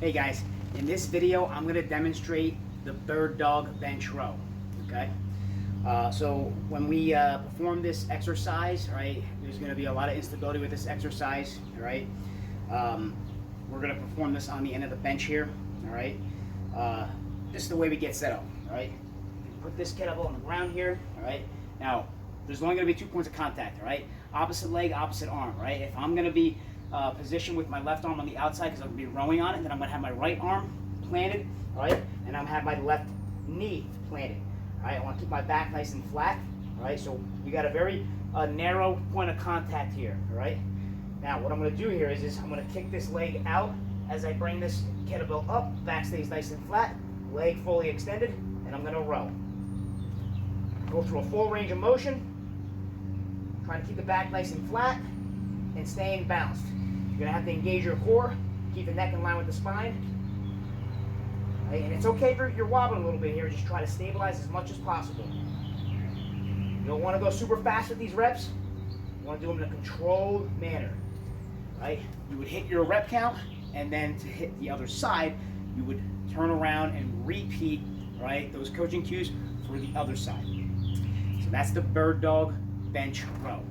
Hey guys, in this video I'm going to demonstrate the bird dog bench row. Okay, so when we perform this exercise, right, there's going to be a lot of instability with this exercise. All right, we're going to perform this on the end of the bench here. All right, this is the way we get set up. All right, put this kettlebell on the ground here. All right, now there's only going to be 2 points of contact. All right, opposite leg, opposite arm. Right, if I'm going to be position with my left arm on the outside because I'm going to be rowing on it, and then I'm going to have my right arm planted, all right, and I'm going to have my left knee planted. All right, I want to keep my back nice and flat. All right, so we got a very narrow point of contact here. All right, now what I'm going to do here is I'm going to kick this leg out as I bring this kettlebell up. Back stays nice and flat, leg fully extended, and I'm going to row. Go through a full range of motion, trying to keep the back nice and flat and staying balanced. You're going to have to engage your core, keep the neck in line with the spine. Right? And it's okay if you're wobbling a little bit here, just try to stabilize as much as possible. You don't want to go super fast with these reps. You want to do them in a controlled manner. Right? You would hit your rep count, and then to hit the other side, you would turn around and repeat, right, those coaching cues for the other side. So that's the bird dog bench row.